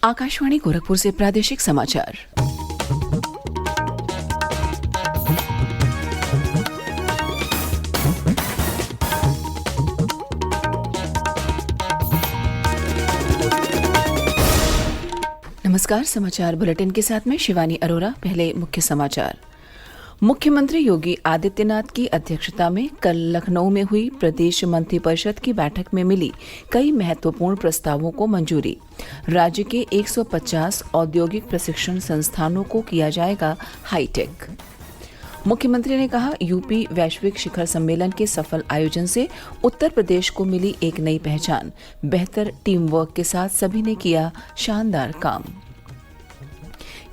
आकाशवाणी गोरखपुर से प्रादेशिक समाचार। नमस्कार, समाचार बुलेटिन के साथ में शिवानी अरोरा। पहले मुख्य समाचार। मुख्यमंत्री योगी आदित्यनाथ की अध्यक्षता में कल लखनऊ में हुई प्रदेश मंत्रिपरिषद की बैठक में मिली कई महत्वपूर्ण प्रस्तावों को मंजूरी। राज्य के 150 औद्योगिक प्रशिक्षण संस्थानों को किया जाएगा हाईटेक। मुख्यमंत्री ने कहा, यूपी वैश्विक शिखर सम्मेलन के सफल आयोजन से उत्तर प्रदेश को मिली एक नई पहचान। बेहतर टीम वर्क के साथ सभी ने किया शानदार काम।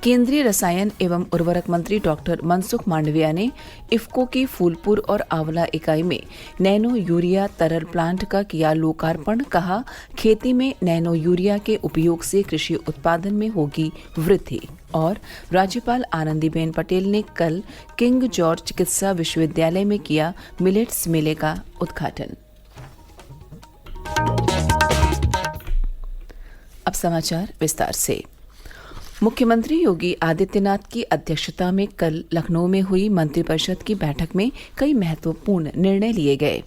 केंद्रीय रसायन एवं उर्वरक मंत्री डॉक्टर मनसुख मांडविया ने इफ्को की फूलपुर और आंवला इकाई में नैनो यूरिया तरल प्लांट का किया लोकार्पण। कहा, खेती में नैनो यूरिया के उपयोग से कृषि उत्पादन में होगी वृद्धि। और राज्यपाल आनंदीबेन पटेल ने कल किंग जॉर्ज चिकित्सा विश्वविद्यालय में किया मिलेट्स मेले का उद्घाटन। अब समाचार विस्तार से। मुख्यमंत्री योगी आदित्यनाथ की अध्यक्षता में कल लखनऊ में हुई मंत्रिपरिषद की बैठक में कई महत्वपूर्ण निर्णय लिए गए।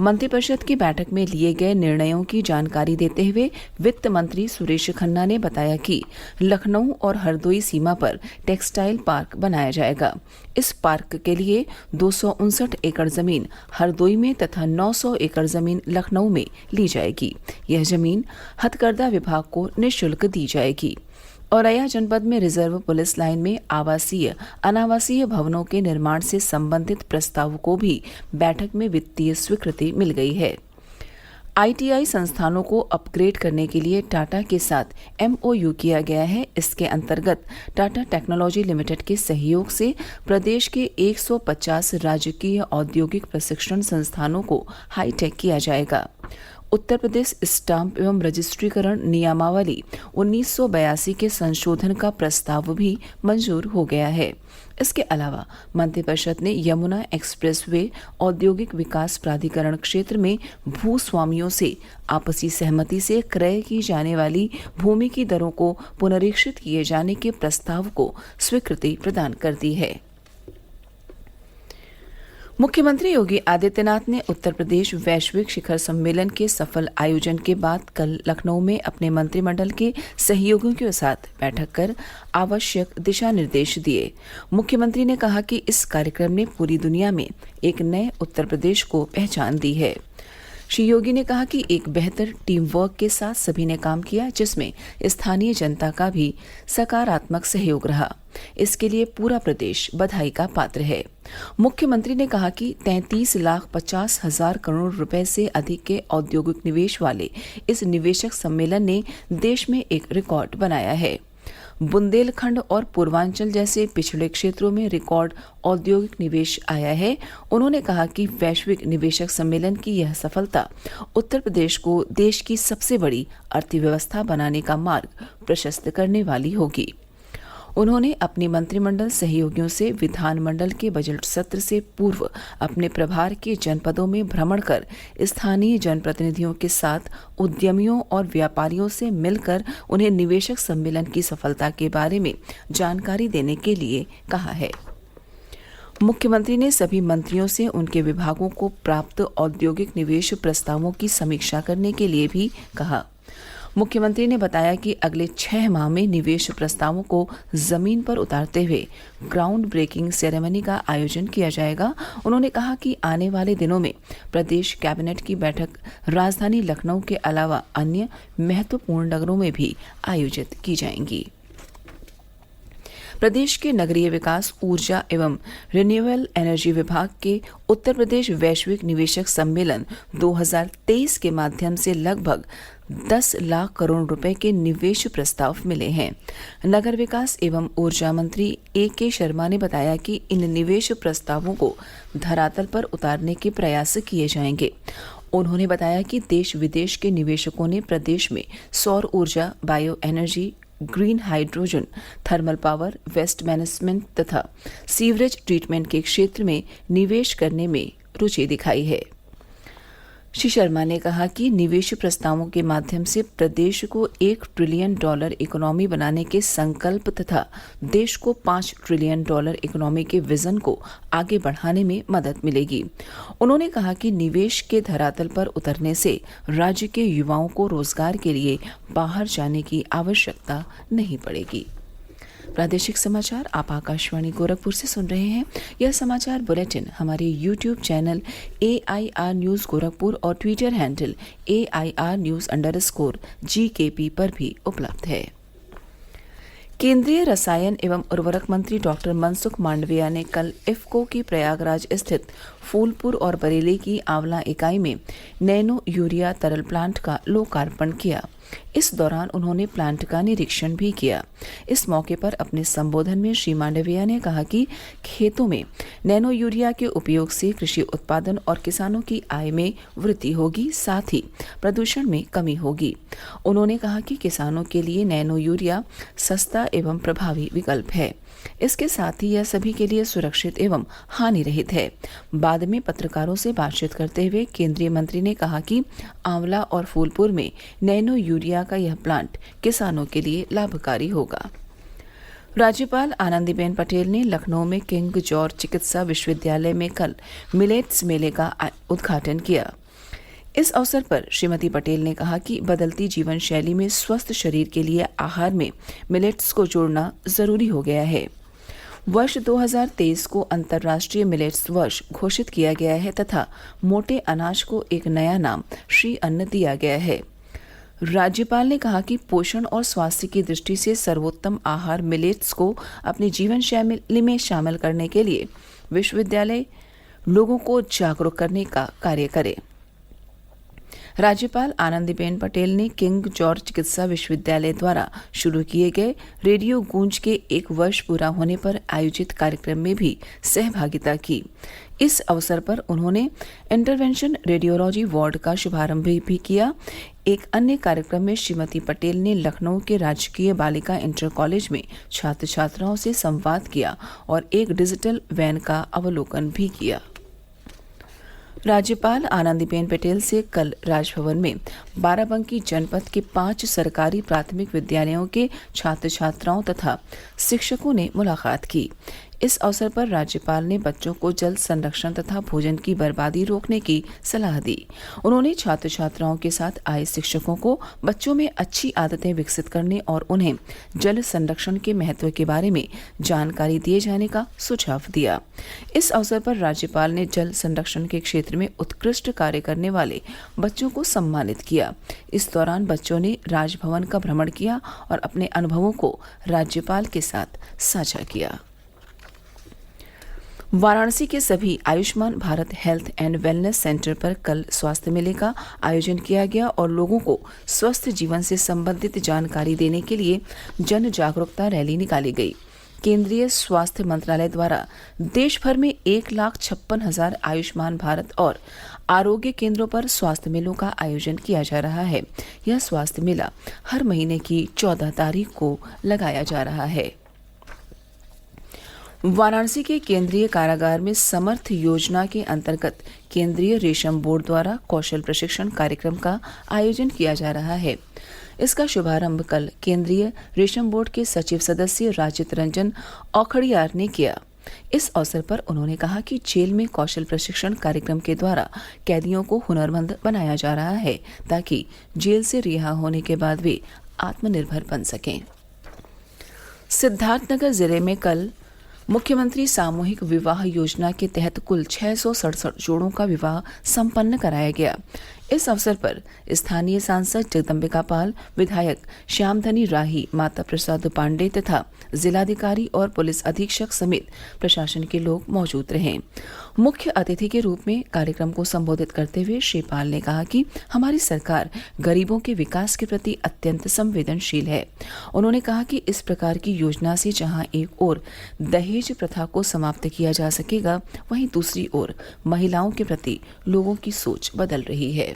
मंत्रिपरिषद की बैठक में लिए गए निर्णयों की जानकारी देते हुए वित्त मंत्री सुरेश खन्ना ने बताया कि लखनऊ और हरदोई सीमा पर टेक्सटाइल पार्क बनाया जाएगा। इस पार्क के लिए 259 एकड़ जमीन हरदोई में तथा 900 एकड़ जमीन लखनऊ में ली जाएगी। यह जमीन हथकरघा विभाग को निःशुल्क दी जाएगी। औरैया जनपद में रिजर्व पुलिस लाइन में आवासीय अनावासीय भवनों के निर्माण से संबंधित प्रस्ताव को भी बैठक में वित्तीय स्वीकृति मिल गई है। आईटीआई संस्थानों को अपग्रेड करने के लिए टाटा के साथ एमओयू किया गया है। इसके अंतर्गत टाटा टेक्नोलॉजी लिमिटेड के सहयोग से प्रदेश के 150 राजकीय औद्योगिक प्रशिक्षण संस्थानों को हाईटेक किया जाएगा। उत्तर प्रदेश स्टाम्प एवं रजिस्ट्रीकरण नियमावली 1982 के संशोधन का प्रस्ताव भी मंजूर हो गया है। इसके अलावा मंत्रिपरिषद ने यमुना एक्सप्रेसवे औद्योगिक विकास प्राधिकरण क्षेत्र में भूस्वामियों से आपसी सहमति से क्रय की जाने वाली भूमि की दरों को पुनरीक्षित किए जाने के प्रस्ताव को स्वीकृति प्रदान कर दी है। मुख्यमंत्री योगी आदित्यनाथ ने उत्तर प्रदेश वैश्विक शिखर सम्मेलन के सफल आयोजन के बाद कल लखनऊ में अपने मंत्रिमंडल के सहयोगियों के साथ बैठक कर आवश्यक दिशा निर्देश दिए। मुख्यमंत्री ने कहा कि इस कार्यक्रम ने पूरी दुनिया में एक नए उत्तर प्रदेश को पहचान दी है। श्री योगी ने कहा कि एक बेहतर टीम वर्क के साथ सभी ने काम किया, जिसमें स्थानीय जनता का भी सकारात्मक सहयोग रहा। इसके लिए पूरा प्रदेश बधाई का पात्र है। मुख्यमंत्री ने कहा कि 33,50,000 करोड़ रुपए से अधिक के औद्योगिक निवेश वाले इस निवेशक सम्मेलन ने देश में एक रिकॉर्ड बनाया है। बुंदेलखंड और पूर्वांचल जैसे पिछड़े क्षेत्रों में रिकॉर्ड औद्योगिक निवेश आया है। उन्होंने कहा कि वैश्विक निवेशक सम्मेलन की यह सफलता उत्तर प्रदेश को देश की सबसे बड़ी अर्थव्यवस्था बनाने का मार्ग प्रशस्त करने वाली होगी। उन्होंने अपने मंत्रिमंडल सहयोगियों से विधानमंडल के बजट सत्र से पूर्व अपने प्रभार के जनपदों में भ्रमण कर स्थानीय जनप्रतिनिधियों के साथ उद्यमियों और व्यापारियों से मिलकर उन्हें निवेशक सम्मेलन की सफलता के बारे में जानकारी देने के लिए कहा है। मुख्यमंत्री ने सभी मंत्रियों से उनके विभागों को प्राप्त औद्योगिक निवेश प्रस्तावों की समीक्षा करने के लिए भी कहा। मुख्यमंत्री ने बताया कि अगले 6 माह में निवेश प्रस्तावों को जमीन पर उतारते हुए ग्राउंड ब्रेकिंग सेरेमनी का आयोजन किया जाएगा। उन्होंने कहा कि आने वाले दिनों में प्रदेश कैबिनेट की बैठक राजधानी लखनऊ के अलावा अन्य महत्वपूर्ण नगरों में भी आयोजित की जाएंगी। प्रदेश के नगरीय विकास, ऊर्जा एवं रिन्यूएबल एनर्जी विभाग के उत्तर प्रदेश वैश्विक निवेशक सम्मेलन 2023 के माध्यम से लगभग 10 लाख करोड़ रुपए के निवेश प्रस्ताव मिले हैं। नगर विकास एवं ऊर्जा मंत्री A.K. शर्मा ने बताया कि इन निवेश प्रस्तावों को धरातल पर उतारने के प्रयास किए जाएंगे। उन्होंने बताया कि देश विदेश के निवेशकों ने प्रदेश में सौर ऊर्जा, bio energy, green hydrogen, thermal power, waste management तथा सीवरेज ट्रीटमेंट के क्षेत्र में निवेश करने में रुचि दिखाई है। श्री शर्मा ने कहा कि निवेश प्रस्तावों के माध्यम से प्रदेश को $1 ट्रिलियन इकोनॉमी बनाने के संकल्प तथा देश को $5 ट्रिलियन इकोनॉमी के विजन को आगे बढ़ाने में मदद मिलेगी। उन्होंने कहा कि निवेश के धरातल पर उतरने से राज्य के युवाओं को रोजगार के लिए बाहर जाने की आवश्यकता नहीं पड़ेगी। प्रादेशिक समाचार आप आकाशवाणी गोरखपुर से सुन रहे हैं। यह समाचार बुलेटिन हमारे YouTube channel AIR news Gorakhpur और ट्विटर हैंडल AIR न्यूज_GKP पर भी उपलब्ध है। केंद्रीय रसायन एवं उर्वरक मंत्री डॉक्टर मनसुख मांडविया ने कल इफ्को की प्रयागराज स्थित फूलपुर और बरेली की आंवला इकाई में नैनो यूरिया तरल प्लांट का लोकार्पण किया। इस दौरान उन्होंने प्लांट का निरीक्षण भी किया। इस मौके पर अपने संबोधन में श्री मांडविया ने कहा कि खेतों में नैनो यूरिया के उपयोग से कृषि उत्पादन और किसानों की आय में वृद्धि होगी, साथ ही प्रदूषण में कमी होगी। उन्होंने कहा कि किसानों के लिए नैनो यूरिया सस्ता एवं प्रभावी विकल्प है। इसके साथ ही यह सभी के लिए सुरक्षित एवं हानि रहित है। बाद में पत्रकारों से बातचीत करते हुए केंद्रीय मंत्री ने कहा कि आंवला और फूलपुर में नैनो यूरिया का यह प्लांट किसानों के लिए लाभकारी होगा। राज्यपाल आनंदीबेन पटेल ने लखनऊ में किंग जॉर्ज चिकित्सा विश्वविद्यालय में कल मिलेट्स मेले का उद्घाटन किया। इस अवसर पर श्रीमती पटेल ने कहा कि बदलती जीवन शैली में स्वस्थ शरीर के लिए आहार में मिलेट्स को जोड़ना जरूरी हो गया है। वर्ष 2023 को अंतर्राष्ट्रीय मिलेट्स वर्ष घोषित किया गया है तथा मोटे अनाज को एक नया नाम श्री अन्न दिया गया है। राज्यपाल ने कहा कि पोषण और स्वास्थ्य की दृष्टि से सर्वोत्तम आहार मिलेट्स को अपनी जीवन शैली में शामिल करने के लिए विश्वविद्यालय लोगों को जागरूक करने का कार्य करे। राज्यपाल आनंदीबेन पटेल ने किंग जॉर्ज चिकित्सा विश्वविद्यालय द्वारा शुरू किए गए रेडियो गूंज के 1 वर्ष पूरा होने पर आयोजित कार्यक्रम में भी सहभागिता की। इस अवसर पर उन्होंने इंटरवेंशन रेडियोलॉजी वार्ड का शुभारंभ भी किया। एक अन्य कार्यक्रम में श्रीमती पटेल ने लखनऊ के राजकीय बालिका इंटर कॉलेज में छात्र छात्राओं से संवाद किया और एक डिजिटल वैन का अवलोकन भी किया। राज्यपाल आनंदीबेन पटेल से कल राजभवन में बाराबंकी जनपद के 5 सरकारी प्राथमिक विद्यालयों के छात्र छात्राओं तथा शिक्षकों ने मुलाकात की। इस अवसर पर राज्यपाल ने बच्चों को जल संरक्षण तथा भोजन की बर्बादी रोकने की सलाह दी। उन्होंने छात्र छात्राओं के साथ आए शिक्षकों को बच्चों में अच्छी आदतें विकसित करने और उन्हें जल संरक्षण के महत्व के बारे में जानकारी दिए जाने का सुझाव दिया। इस अवसर पर राज्यपाल ने जल संरक्षण के क्षेत्र में उत्कृष्ट कार्य करने वाले बच्चों को सम्मानित किया। इस दौरान बच्चों ने राजभवन का भ्रमण किया और अपने अनुभवों को राज्यपाल के साथ साझा किया। वाराणसी के सभी Ayushman Bharat health and wellness centre पर कल स्वास्थ्य मेले का आयोजन किया गया और लोगों को स्वस्थ जीवन से संबंधित जानकारी देने के लिए जन जागरूकता रैली निकाली गई। केंद्रीय स्वास्थ्य मंत्रालय द्वारा देश भर में 1,56,000 आयुष्मान भारत और आरोग्य केंद्रों पर स्वास्थ्य मेलों का आयोजन किया जा रहा है। यह स्वास्थ्य मेला हर महीने की 14 तारीख को लगाया जा रहा है। वाराणसी के केंद्रीय कारागार में समर्थ योजना के अंतर्गत केंद्रीय रेशम बोर्ड द्वारा कौशल प्रशिक्षण कार्यक्रम का आयोजन किया जा रहा है। इसका शुभारंभ कल केंद्रीय रेशम बोर्ड के सचिव सदस्य राजित रंजन औखड़ियार ने किया। इस अवसर पर उन्होंने कहा कि जेल में कौशल प्रशिक्षण कार्यक्रम के द्वारा कैदियों को हुनरमंद बनाया जा रहा है ताकि जेल से रिहा होने के बाद वे आत्मनिर्भर बन सकें। सिद्धार्थनगर जिले में कल मुख्यमंत्री सामूहिक विवाह योजना के तहत कुल 667 जोड़ों का विवाह संपन्न कराया गया। इस अवसर पर स्थानीय सांसद जगदम्बिका पाल, विधायक श्यामधनी राही, माता प्रसाद पांडे तथा जिलाधिकारी और पुलिस अधीक्षक समेत प्रशासन के लोग मौजूद रहे। मुख्य अतिथि के रूप में कार्यक्रम को संबोधित करते हुए श्री पाल ने कहा कि हमारी सरकार गरीबों के विकास के प्रति अत्यंत संवेदनशील है। उन्होंने कहा कि इस प्रकार की योजना से जहां एक ओर दहेज प्रथा को समाप्त किया जा सकेगा, वहीं दूसरी ओर महिलाओं के प्रति लोगों की सोच बदल रही है।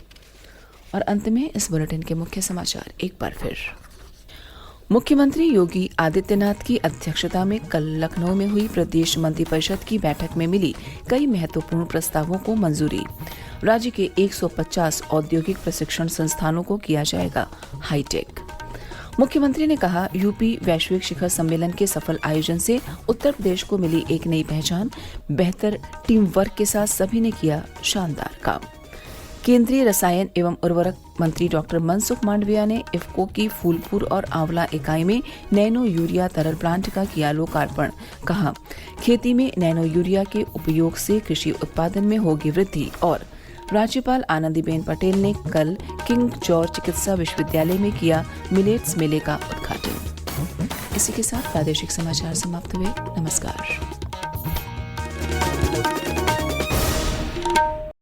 और अंत में इस बुलेटिन के मुख्य समाचार एक बार फिर। मुख्यमंत्री योगी आदित्यनाथ की अध्यक्षता में कल लखनऊ में हुई प्रदेश मंत्रिपरिषद की बैठक में मिली कई महत्वपूर्ण प्रस्तावों को मंजूरी। राज्य के 150 औद्योगिक प्रशिक्षण संस्थानों को किया जाएगा हाईटेक। मुख्यमंत्री ने कहा, यूपी वैश्विक शिखर सम्मेलन के सफल आयोजन से उत्तर प्रदेश को मिली एक नई पहचान। बेहतर टीम वर्क के साथ सभी ने किया शानदार काम। केंद्रीय रसायन एवं उर्वरक मंत्री डॉक्टर मनसुख मांडविया ने इफ्को की फूलपुर और आंवला इकाई में नैनो यूरिया तरल प्लांट का किया लोकार्पण। कहा, खेती में नैनो यूरिया के उपयोग से कृषि उत्पादन में होगी वृद्धि। और राज्यपाल आनंदीबेन पटेल ने कल किंग जॉर्ज चिकित्सा विश्वविद्यालय में किया मिलेट्स मेले का उद्घाटन। इसी के साथ प्रादेशिक समाचार समाप्त हुए। नमस्कार।